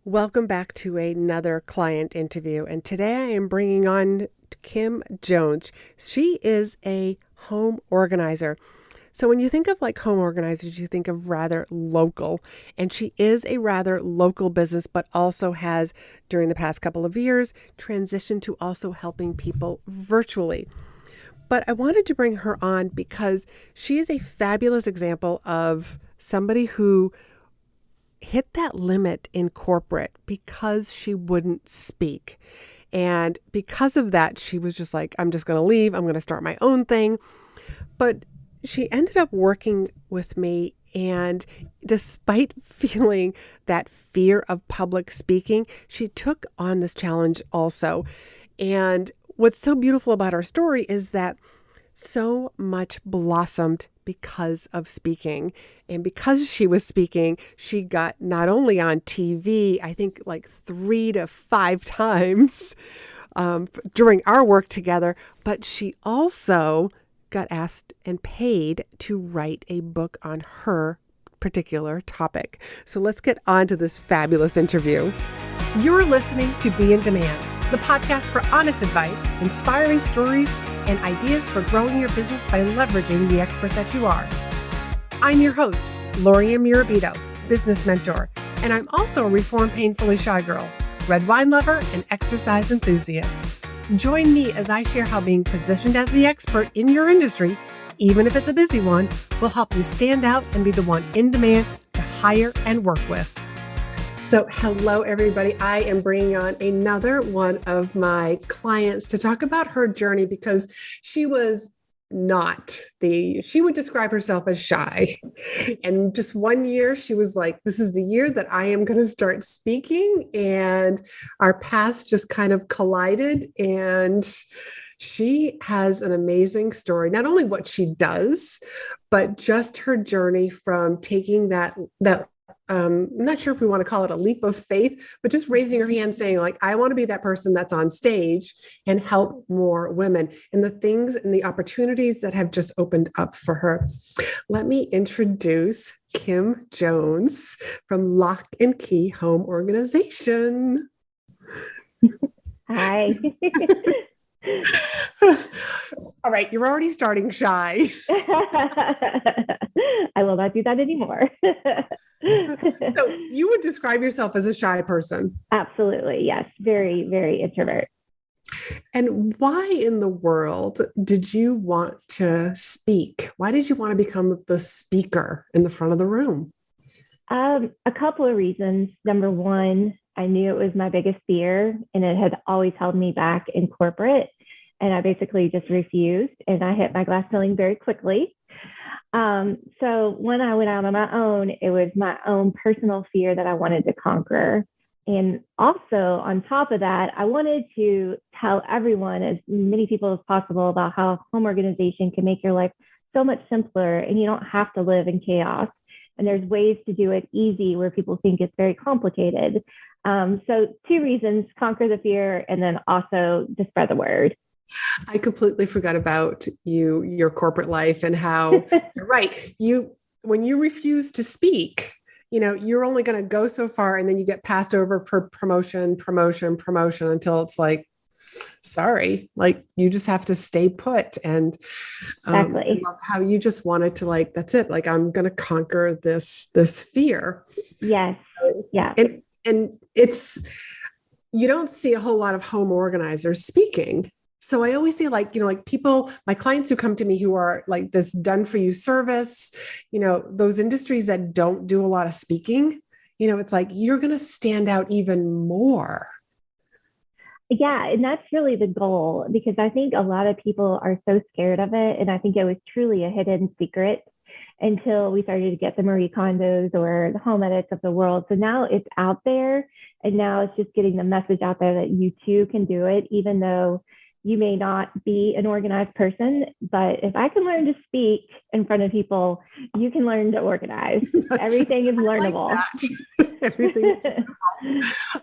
Welcome back to another client interview. And today I am bringing on Kim Jones. She is a home organizer. So when you think of like home organizers, you think of rather local. And she is a rather local business, but also has, during the past couple of years, transitioned to also helping people virtually. But I wanted to bring her on because she is a fabulous example of somebody who hit that limit in corporate because she wouldn't speak. And because of that, she was just like, I'm just going to leave. I'm going to start my own thing. But she ended up working with me. And despite feeling that fear of public speaking, she took on this challenge also. And what's so beautiful about her story is that so much blossomed because of speaking. And because she was speaking, she got not only on TV, I think like 3 to 5 times during our work together, but she also got asked and paid to write a book on her particular topic. So let's get on to this fabulous interview. You're listening to Be in Demand, the podcast for honest advice, inspiring stories, and ideas for growing your business by leveraging the expert that you are. I'm your host, Laurie-Ann, business mentor, and I'm also a reformed painfully shy girl, red wine lover, and exercise enthusiast. Join me as I share how being positioned as the expert in your industry, even if it's a busy one, will help you stand out and be the one in demand to hire and work with. So hello, everybody. I am bringing on another one of my clients to talk about her journey because she was she would describe herself as shy. And just one year, she was like, this is the year that I am going to start speaking. And our paths just kind of collided. And she has an amazing story, not only what she does, but just her journey from taking that I'm not sure if we want to call it a leap of faith, but just raising her hand saying like, I want to be that person that's on stage and help more women, and the things and the opportunities that have just opened up for her. Let me introduce Kim Jones from Lock and Key Home Organization. Hi. All right, you're already starting shy. I will not do that anymore. So you would describe yourself as a shy person? Absolutely, yes. Very, very introvert. And why in the world did you want to speak? Why did you want to become the speaker in the front of the room? A couple of reasons. Number one, I knew it was my biggest fear, and it had always held me back in corporate. And I basically just refused, and I hit my glass ceiling very quickly. So when I went out on my own, it was my own personal fear that I wanted to conquer. And also on top of that, I wanted to tell everyone, as many people as possible, about how home organization can make your life so much simpler, and you don't have to live in chaos. And there's ways to do it easy where people think it's very complicated. So 2 reasons: conquer the fear, and then also to spread the word. I completely forgot about your corporate life, and how you're right. When you refuse to speak, you're only going to go so far, and then you get passed over for promotion until it's like, sorry, like you just have to stay put. And Exactly. I love how you just wanted to, like, that's it. Like, I'm going to conquer this fear. Yes. Yeah. And you don't see a whole lot of home organizers speaking. So I always say, like people, my clients who come to me who are like this done for you service, those industries that don't do a lot of speaking, it's like, you're going to stand out even more. Yeah. And that's really the goal, because I think a lot of people are so scared of it. And I think it was truly a hidden secret until we started to get the Marie Kondos or the home edits of the world. So now it's out there, and now it's just getting the message out there that you too can do it, even though you may not be an organized person. But if I can learn to speak in front of people, you can learn to organize. Everything is learnable. Like everything is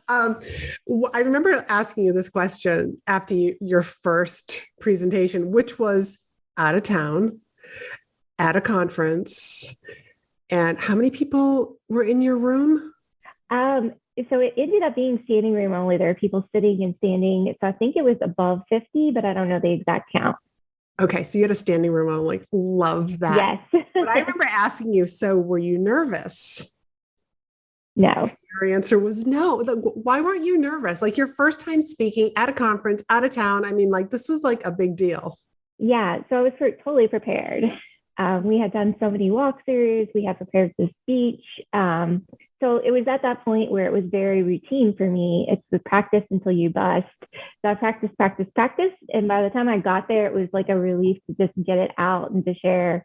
learnable. I remember asking you this question after your first presentation, which was out of town at a conference. And how many people were in your room? So it ended up being standing room only. There are people sitting and standing. So I think it was above 50, but I don't know the exact count. Okay, so you had a standing room only. Love that. Yes. But I remember asking you, so were you nervous? No. Your answer was no. Like, why weren't you nervous? Like your first time speaking at a conference, out of town. I mean, like this was like a big deal. Yeah. So I was totally prepared. We had done so many walkthroughs. We had prepared the speech. So it was at that point where it was very routine for me. It's the practice until you bust. So I practiced, practice, practice. And by the time I got there, it was like a relief to just get it out and to share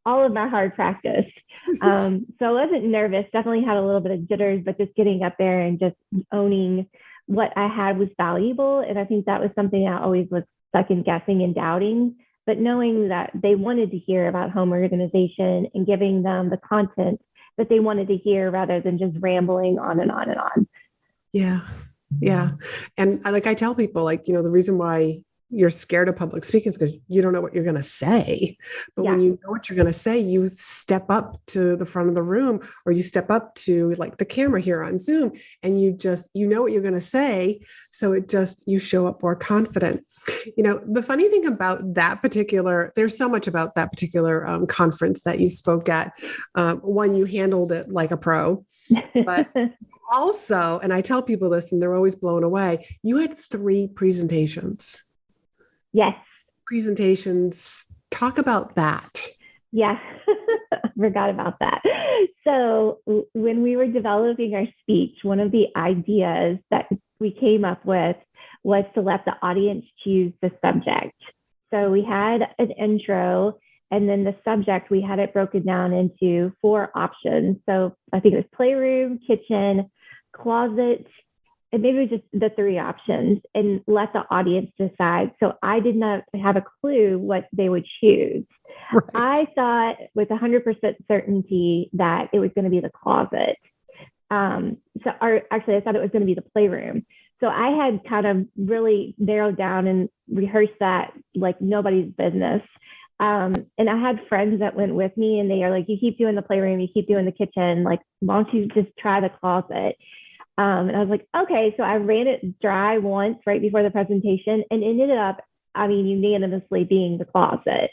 all of my hard practice. So I wasn't nervous, definitely had a little bit of jitters, but just getting up there and just owning what I had was valuable. And I think that was something I always was second guessing and doubting, but knowing that they wanted to hear about home organization and giving them the content that they wanted to hear rather than just rambling on and on and on. Yeah. Yeah. And like I tell people, like, the reason why you're scared of public speaking is because you don't know what you're going to say. But when Yeah, you know what you're going to say, you step up to the front of the room or you step up to like the camera here on Zoom and you know what you're going to say. So you show up more confident. The funny thing about there's so much about that particular conference that you spoke at. One, you handled it like a pro, but also, and I tell people this and they're always blown away, you had 3 presentations. yes, Talk about that. yeah. I forgot about that. So when we were developing our speech, one of the ideas that we came up with was to let the audience choose the subject. So we had an intro, and then the subject, we had it broken down into 4 options. So I think it was playroom, kitchen, closet, and maybe it was just the 3 options, and let the audience decide. So I did not have a clue what they would choose. Right. I thought with 100% certainty that it was going to be the closet. Or actually, I thought it was going to be the playroom. So I had kind of really narrowed down and rehearsed that like nobody's business. And I had friends that went with me, and they are like, you keep doing the playroom, you keep doing the kitchen. Like, why don't you just try the closet? And I was like, okay. So I ran it dry once right before the presentation and ended up, unanimously being the closet.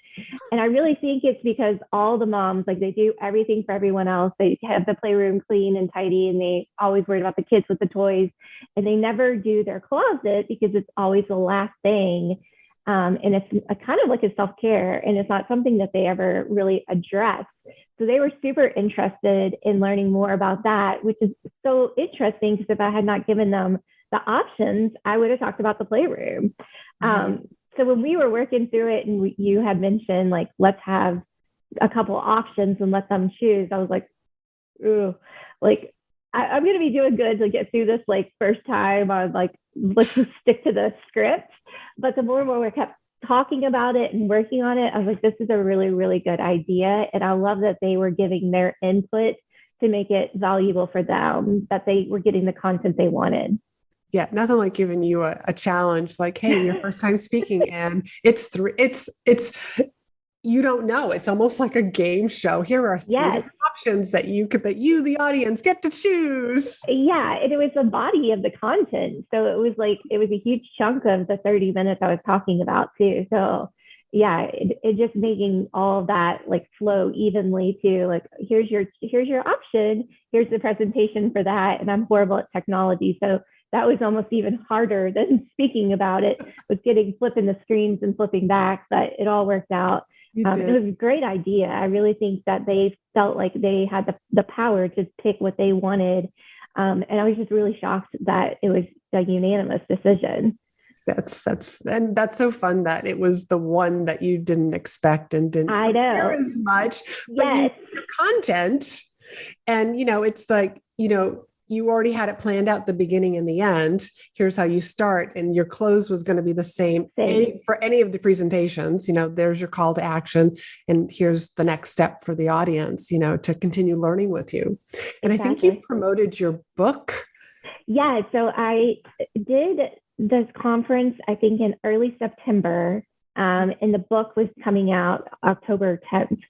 And I really think it's because all the moms, like they do everything for everyone else. They have the playroom clean and tidy, and they always worried about the kids with the toys, and they never do their closet because it's always the last thing. And it's a kind of like a self-care, and it's not something that they ever really address. So they were super interested in learning more about that, which is so interesting because if I had not given them the options, I would have talked about the playroom. Right. So when we were working through it and you had mentioned like, let's have a couple options and let them choose, I was like, ooh, like I'm going to be doing good to get through this like first time. I was like, let's just stick to the script. But the more and more we kept talking about it and working on it, I was like, this is a really, really good idea. And I love that they were giving their input to make it valuable for them, that they were getting the content they wanted. Yeah, nothing like giving you a challenge like, hey, your first time speaking and you don't know. It's almost like a game show. Here are 3 Yes. different options that the audience, get to choose. Yeah, and it was the body of the content. So it was a huge chunk of the 30 minutes I was talking about too. So yeah, it just making all of that like flow evenly to like, here's your option, here's the presentation for that. And I'm horrible at technology. So that was almost even harder than speaking about it, was flipping the screens and flipping back, but it all worked out. It was a great idea. I really think that they felt like they had the power to pick what they wanted. And I was just really shocked that it was a unanimous decision. That's so fun that it was the one that you didn't expect and didn't I prepare know. as much, but Yes. content. And, it's like, you already had it planned out the beginning and the end. Here's how you start. And your close was going to be the same. For any of the presentations. There's your call to action. And here's the next step for the audience, to continue learning with you. And exactly. I think you promoted your book. Yeah. So I did this conference, I think in early September. And the book was coming out October 10th.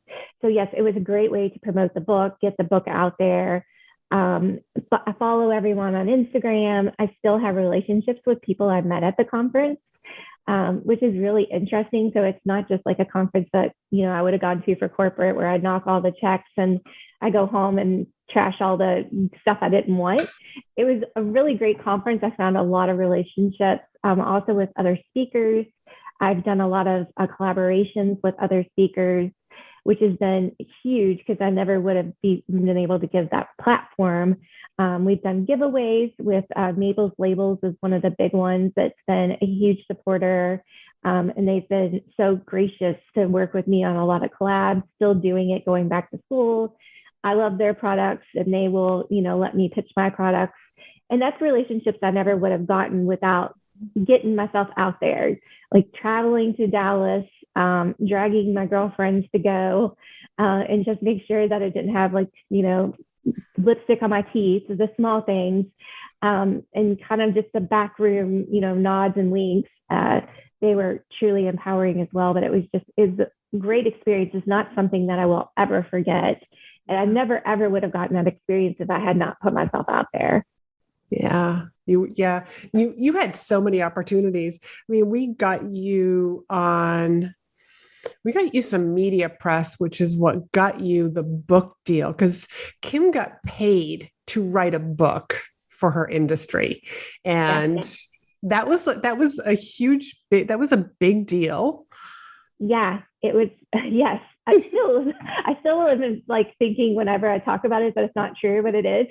So yes, it was a great way to promote the book, get the book out there. But I follow everyone on Instagram. I still have relationships with people I met at the conference, which is really interesting. So it's not just like a conference that, I would have gone to for corporate where I'd knock all the checks and I go home and trash all the stuff I didn't want. It was a really great conference. I found a lot of relationships, also with other speakers. I've done a lot of collaborations with other speakers, which has been huge because I never would have been able to give that platform. We've done giveaways with Mabel's Labels is one of the big ones that's been a huge supporter. And they've been so gracious to work with me on a lot of collabs, still doing it, going back to school. I love their products and they will, let me pitch my products. And that's relationships I never would have gotten without getting myself out there, like traveling to Dallas, dragging my girlfriends to go, and just make sure that I didn't have lipstick on my teeth, the small things, and kind of just the back room, nods and winks. They were truly empowering as well, but it's a great experience. It's not something that I will ever forget. And I never, ever would have gotten that experience if I had not put myself out there. Yeah. You had so many opportunities. I mean, we got you some media press, which is what got you the book deal, because Kim got paid to write a book for her industry. And that was a big deal. Yeah, it was. Yes. I still am like thinking whenever I talk about it, but it's not true, but it is.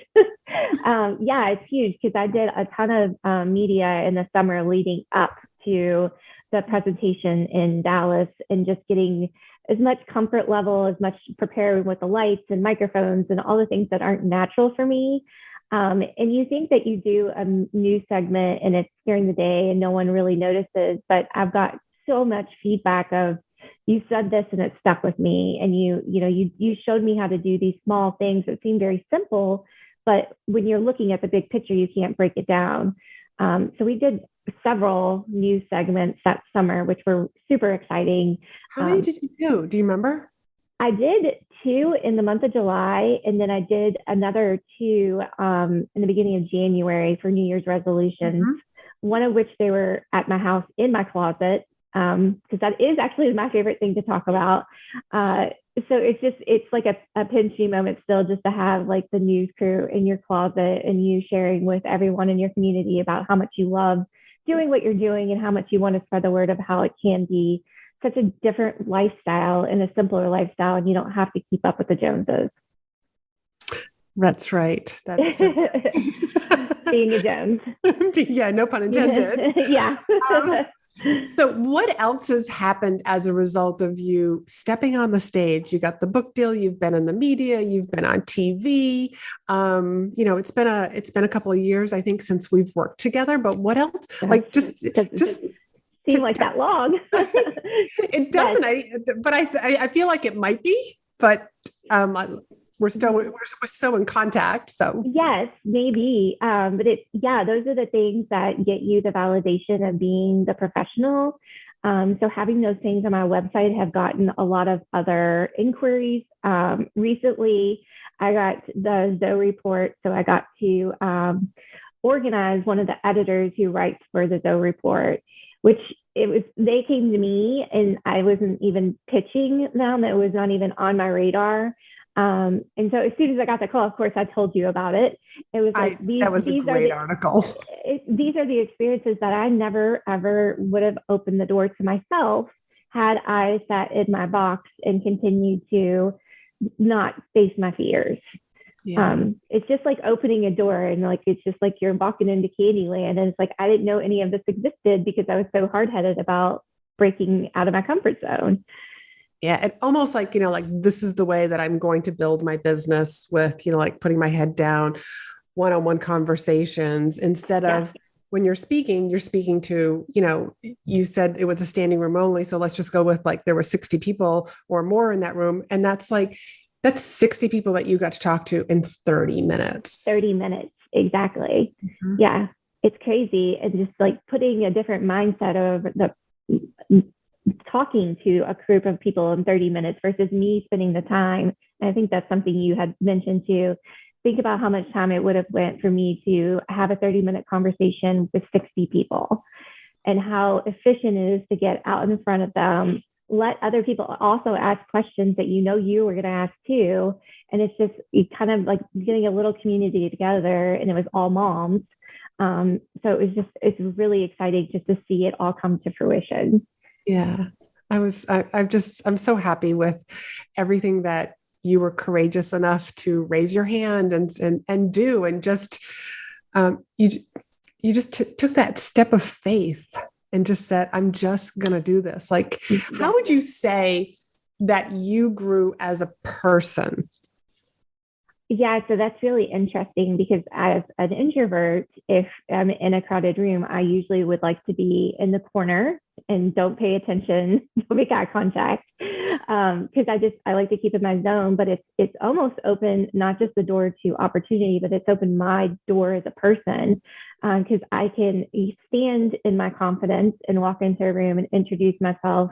Yeah, it's huge because I did a ton of media in the summer leading up to the presentation in Dallas and just getting as much comfort level, as much prepared with the lights and microphones and all the things that aren't natural for me. And you think that you do a news segment and it's during the day and no one really notices, but I've got so much feedback of, you said this and it stuck with me. And you showed me how to do these small things that seem very simple, but when you're looking at the big picture, you can't break it down. So we did several news segments that summer, which were super exciting. How many did you do? Do you remember? I did 2 in the month of July, and then I did another 2 in the beginning of January for New Year's resolutions, one of which they were at my house in my closet, because that is actually my favorite thing to talk about. So it's like a pinchy moment still just to have like the news crew in your closet and you sharing with everyone in your community about how much you love doing what you're doing and how much you want to spread the word of how it can be such a different lifestyle and a simpler lifestyle, and you don't have to keep up with the Joneses. That's right. That's being a Jones. Yeah, no pun intended. Yeah. So what else has happened as a result of you stepping on the stage? You got the book deal, you've been in the media, you've been on TV. It's been a couple of years, I think, since we've worked together, but what else? Like just seem like that long. It doesn't, yes. I feel like it might be, but we're so in contact. So yes, maybe. But those are the things that get you the validation of being the professional. So having those things on my website have gotten a lot of other inquiries. Recently, I got the Zoe report, so I got to organize one of the editors who writes for the Zoe report, which they came to me and I wasn't even pitching them. It was not even on my radar. And so as soon as I got the call, of course, I told you about it. It was like, that was a great article. These are the experiences that I never, ever would have opened the door to myself had I sat in my box and continued to not face my fears. Yeah. It's just like opening a door and like, it's just like you're walking into Candyland. And it's like, I didn't know any of this existed because I was so hard-headed about breaking out of my comfort zone. Yeah. It almost like, this is the way that I'm going to build my business with, like putting my head down, one-on-one conversations instead of when you're speaking to, you said it was a standing room only. So let's just go with like, there were 60 people or more in that room. And that's 60 people that you got to talk to in 30 minutes. 30 minutes. Exactly. Mm-hmm. Yeah. It's crazy. And just like putting a different mindset of talking to a group of people in 30 minutes versus me spending the time. And I think that's something you had mentioned too, think about how much time it would have went for me to have a 30-minute conversation with 60 people, and how efficient it is to get out in front of them, let other people also ask questions that you were going to ask too. And it's just kind of like getting a little community together, and it was all moms. So it's really exciting just to see it all come to fruition. Yeah. I'm so happy with everything that you were courageous enough to raise your hand and do, and just, you, you just took that step of faith and just said, I'm just going to do this. Like, how would you say that you grew as a person? Yeah, so that's really interesting because as an introvert, if I'm in a crowded room, I usually would like to be in the corner and don't pay attention, don't make eye contact, because I like to keep in my zone. But it's almost opened not just the door to opportunity, but it's opened my door as a person, because I can stand in my confidence and walk into a room and introduce myself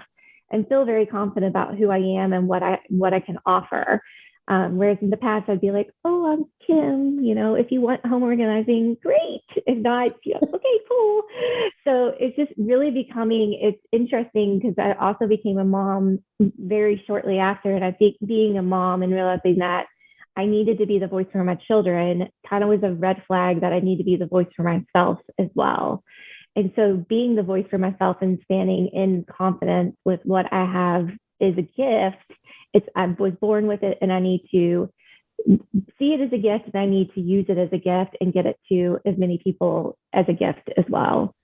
and feel very confident about who I am and what I can offer. Whereas in the past, I'd be like, oh, I'm Kim, if you want home organizing, great. If not, okay, cool. So it's just really it's interesting because I also became a mom very shortly after. And I think being a mom and realizing that I needed to be the voice for my children kind of was a red flag that I need to be the voice for myself as well. And so being the voice for myself and standing in confidence with what I have is a gift. I was born with it, and I need to see it as a gift, and I need to use it as a gift and get it to as many people as a gift as well.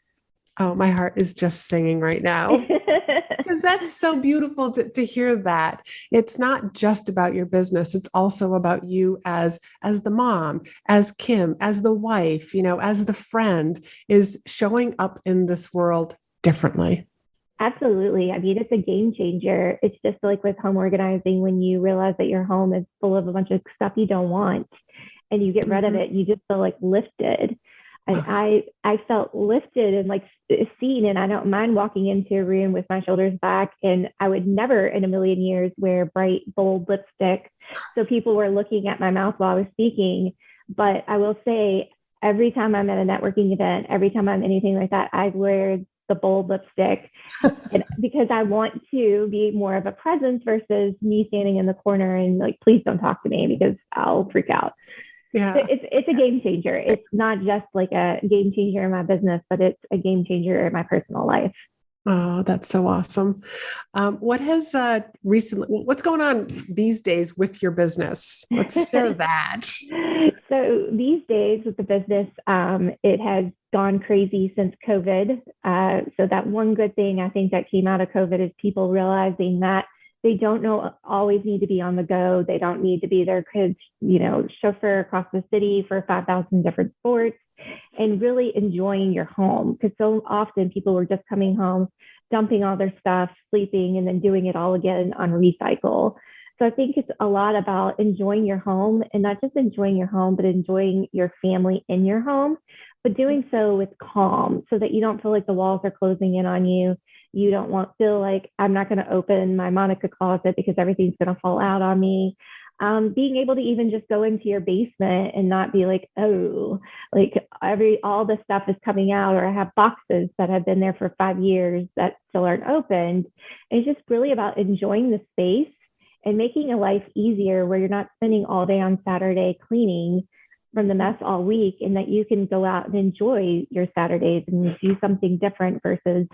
Oh, my heart is just singing right now. Because that's so beautiful to hear that. It's not just about your business. It's also about you as the mom, as Kim, as the wife, as the friend, is showing up in this world differently. Absolutely. I mean, it's a game changer. It's just like with home organizing, when you realize that your home is full of a bunch of stuff you don't want and you get rid of it, and you just feel like lifted. And I felt lifted and like seen, and I don't mind walking into a room with my shoulders back. And I would never in a million years wear bright, bold lipstick. So people were looking at my mouth while I was speaking. But I will say, every time I'm at a networking event, every time I'm anything like that, I wear the bold lipstick, and because I want to be more of a presence versus me standing in the corner and like, please don't talk to me because I'll freak out. Yeah. So it's a game changer. It's not just like a game changer in my business, but it's a game changer in my personal life. Oh, that's so awesome. What has what's going on these days with your business? Let's share that. So these days with the business, it has gone crazy since COVID. So that one good thing I think that came out of COVID is people realizing that they don't always need to be on the go. They don't need to be their kids, chauffeur across the city for 5,000 different sports, and really enjoying your home. Because so often people were just coming home, dumping all their stuff, sleeping, and then doing it all again on recycle. So I think it's a lot about enjoying your home, and not just enjoying your home, but enjoying your family in your home, but doing so with calm so that you don't feel like the walls are closing in on you. You don't feel like, I'm not going to open my Monica closet because everything's going to fall out on me. Being able to even just go into your basement and not be like, oh, like all the stuff is coming out, or I have boxes that have been there for 5 years that still aren't opened. And it's just really about enjoying the space and making a life easier, where you're not spending all day on Saturday cleaning from the mess all week, and that you can go out and enjoy your Saturdays and do something different versus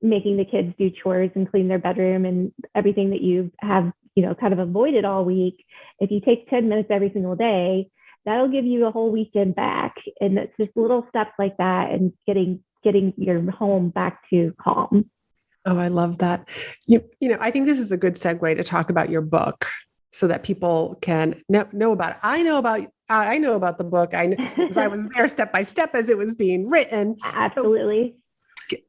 making the kids do chores and clean their bedroom and everything that you have, kind of avoided all week. If you take 10 minutes every single day, that'll give you a whole weekend back. And it's just little steps like that, and getting your home back to calm. Oh, I love that. I think this is a good segue to talk about your book so that people can know about it. I know about the book. I know because I was there step by step as it was being written. Absolutely.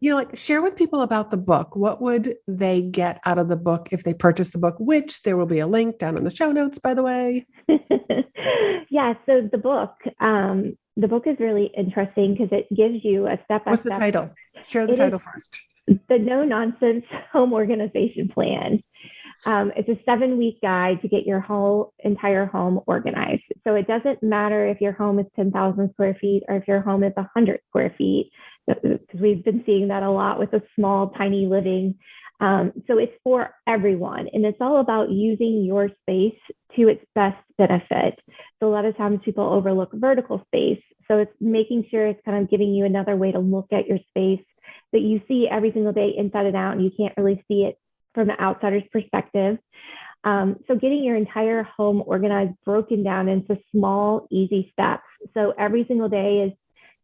So, share with people about the book. What would they get out of the book if they purchase the book, which there will be a link down in the show notes, by the way. Yeah. So the book is really interesting because it gives you a step-by-step. What's the title? Share the title first. The No Nonsense Home Organization Plan. It's a 7-week guide to get your whole entire home organized. So it doesn't matter if your home is 10,000 square feet or if your home is 100 square feet, because we've been seeing that a lot with a small, tiny living. So it's for everyone. And it's all about using your space to its best benefit. So a lot of times people overlook vertical space. So it's making sure it's kind of giving you another way to look at your space that you see every single day inside and out, and you can't really see it from the outsider's perspective. So getting your entire home organized, broken down into small, easy steps. So every single day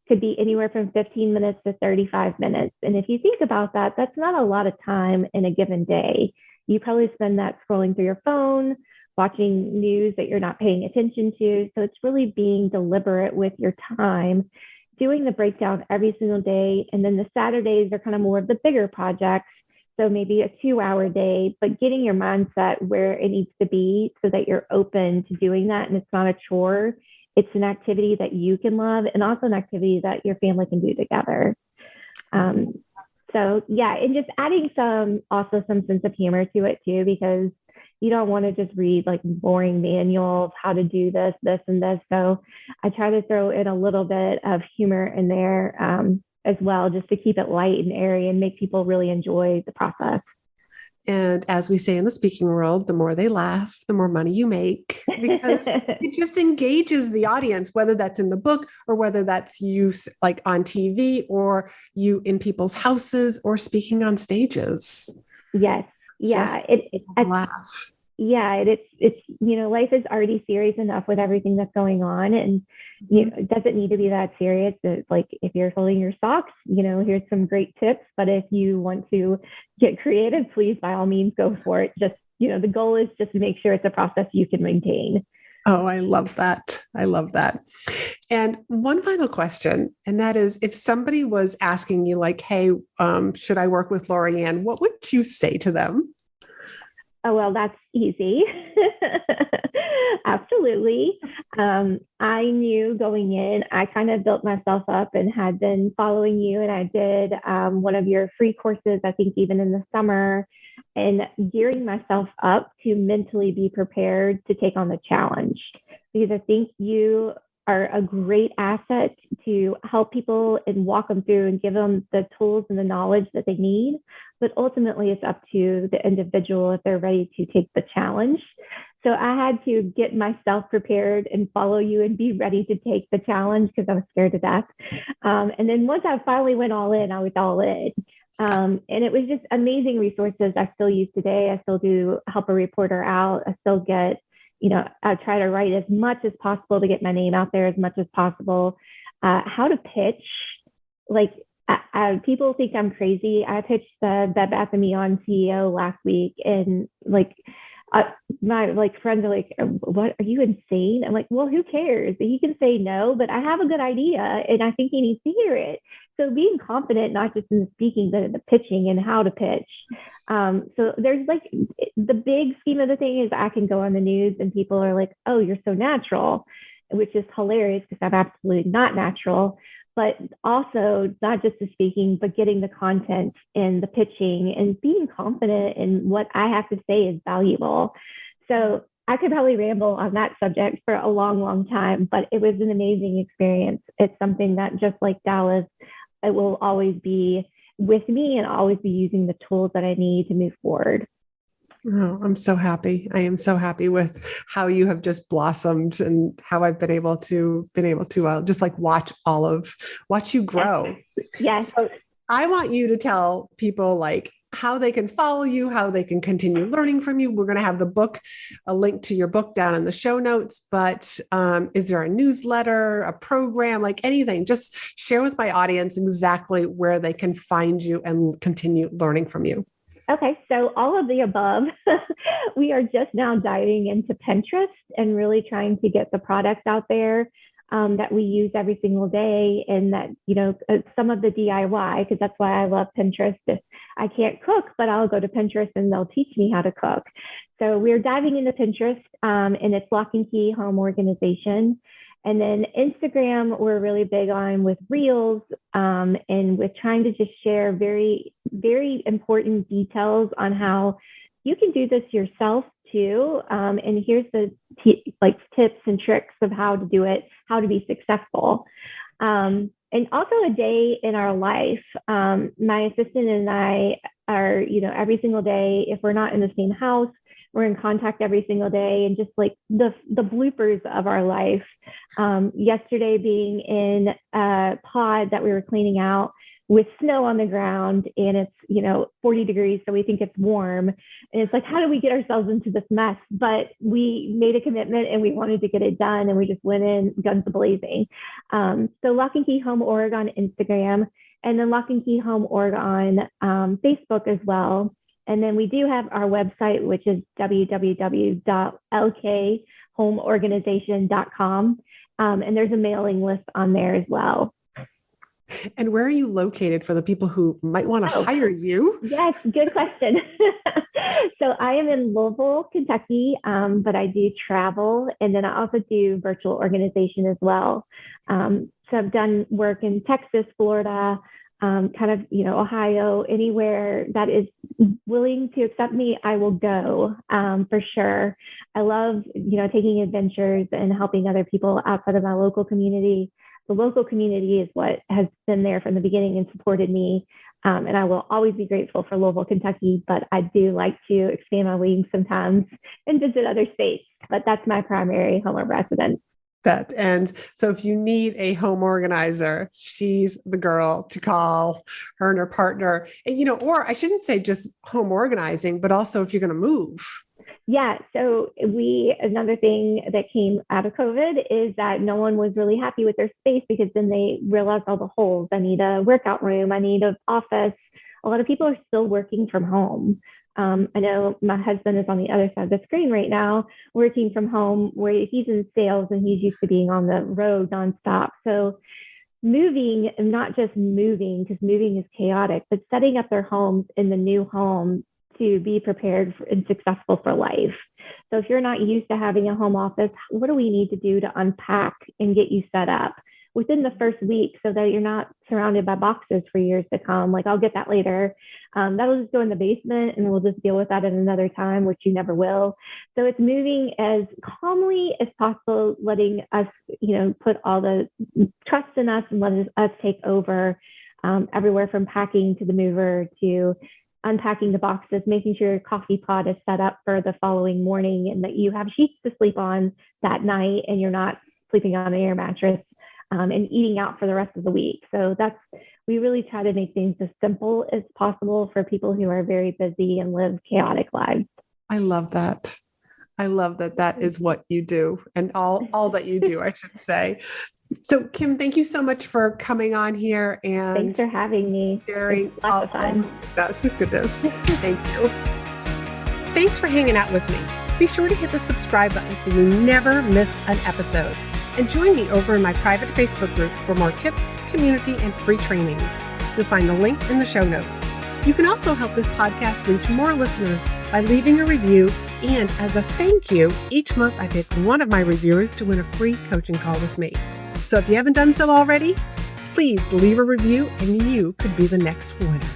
could be anywhere from 15 minutes to 35 minutes. And if you think about that, that's not a lot of time in a given day. You probably spend that scrolling through your phone, watching news that you're not paying attention to. So it's really being deliberate with your time, doing the breakdown every single day. And then the Saturdays are kind of more of the bigger projects. So maybe a 2-hour day, but getting your mindset where it needs to be so that you're open to doing that. And it's not a chore. It's an activity that you can love and also an activity that your family can do together. So yeah, and just adding also some sense of humor to it too, because you don't want to just read like boring manuals, how to do this, this, and this. So I try to throw in a little bit of humor in there as well, just to keep it light and airy and make people really enjoy the process. And as we say in the speaking world, the more they laugh, the more money you make, because it just engages the audience, whether that's in the book or whether that's you like on TV or you in people's houses or speaking on stages. Yes. Yeah. Laugh. Yeah, it's life is already serious enough with everything that's going on, and it doesn't need to be that serious. It's like if you're folding your socks, here's some great tips. But if you want to get creative, please by all means go for it. Just the goal is just to make sure it's a process you can maintain. Oh, I love that. I love that. And one final question, and that is, if somebody was asking you like, hey, should I work with Laurie-Ann, what would you say to them? Oh, well, that's easy. Absolutely. I knew going in, I kind of built myself up and had been following you. And I did one of your free courses, I think even in the summer, and gearing myself up to mentally be prepared to take on the challenge. Because I think you are a great asset to help people and walk them through and give them the tools and the knowledge that they need. But ultimately, it's up to the individual if they're ready to take the challenge. So I had to get myself prepared and follow you and be ready to take the challenge because I was scared to death. And then once I finally went all in, I was all in. And it was just amazing resources I still use today. I still do help a reporter out. I still get, I try to write as much as possible to get my name out there as much as possible. How to pitch, like, people think I'm crazy. I pitched the Bed Bath & Beyond CEO last week, and my friends are like, "What? Are you insane?" I'm like, "Well, who cares? He can say no, but I have a good idea, and I think he needs to hear it." So being confident, not just in the speaking, but in the pitching and how to pitch. So there's like the big scheme of the thing is I can go on the news and people are like, "Oh, you're so natural," which is hilarious because I'm absolutely not natural. But also not just the speaking, but getting the content and the pitching and being confident in what I have to say is valuable. So I could probably ramble on that subject for a long, long time, but it was an amazing experience. It's something that just like Dallas, it will always be with me and always be using the tools that I need to move forward. Oh, I'm so happy. I am so happy with how you have just blossomed and how I've been able to just like watch you grow. Yes. So I want you to tell people like how they can follow you, how they can continue learning from you. We're going to have a link to your book down in the show notes, but is there a newsletter, a program, like anything? Just share with my audience exactly where they can find you and continue learning from you. Okay, so all of the above. We are just now diving into Pinterest and really trying to get the products out there that we use every single day, and that, some of the DIY, because that's why I love Pinterest. If I can't cook, but I'll go to Pinterest and they'll teach me how to cook. So we're diving into Pinterest, and it's Lock and Key Home Organization. And then Instagram, we're really big on with Reels, and with trying to just share very, very important details on how, you can do this yourself too. And here's the tips and tricks of how to do it, how to be successful. And also a day in our life. My assistant and I are, every single day, if we're not in the same house, we're in contact every single day, and just like the bloopers of our life. Yesterday being in a pod that we were cleaning out with snow on the ground, and it's 40 degrees, so we think it's warm, and it's like, how do we get ourselves into this mess? But we made a commitment and we wanted to get it done, and we just went in guns blazing. So Lock and Key Home Org on Instagram, and then Lock and Key Home Org on Facebook as well. And then we do have our website, which is www.lkhomeorganization.com. And there's a mailing list on there as well. And where are you located for the people who might want to hire you? Yes, good question. So I am in Louisville, Kentucky, but I do travel. And then I also do virtual organization as well. So I've done work in Texas, Florida, Ohio, anywhere that is willing to accept me, I will go, for sure. I love, taking adventures and helping other people outside of my local community. The local community is what has been there from the beginning and supported me. And I will always be grateful for Louisville, Kentucky, but I do like to expand my wings sometimes and visit other states, but that's my primary home of residence. And so if you need a home organizer, she's the girl to call, her and her partner. And, or I shouldn't say just home organizing, but also if you're going to move. Yeah. So another thing that came out of COVID is that no one was really happy with their space, because then they realized all the holes. I need a workout room. I need an office. A lot of people are still working from home. I know my husband is on the other side of the screen right now, working from home, where he's in sales and he's used to being on the road nonstop. So moving, not just moving, because moving is chaotic, but setting up their homes in the new home to be prepared and successful for life. So if you're not used to having a home office, what do we need to do to unpack and get you set up within the first week, so that you're not surrounded by boxes for years to come? Like, I'll get that later. That'll just go in the basement and we'll just deal with that at another time, which you never will. So it's moving as calmly as possible, letting us, put all the trust in us and letting us take over, everywhere from packing to the mover to unpacking the boxes, making sure your coffee pot is set up for the following morning and that you have sheets to sleep on that night and you're not sleeping on an air mattress. And eating out for the rest of the week. So we really try to make things as simple as possible for people who are very busy and live chaotic lives. I love that. I love that that is what you do, and all that you do, I should say. So Kim, thank you so much for coming on here and thanks for having me. Sharing lots of fun. That's the goodness. Thank you. Thanks for hanging out with me. Be sure to hit the subscribe button so you never miss an episode. And join me over in my private Facebook group for more tips, community, and free trainings. You'll find the link in the show notes. You can also help this podcast reach more listeners by leaving a review. And as a thank you, each month I pick one of my reviewers to win a free coaching call with me. So if you haven't done so already, please leave a review and you could be the next winner.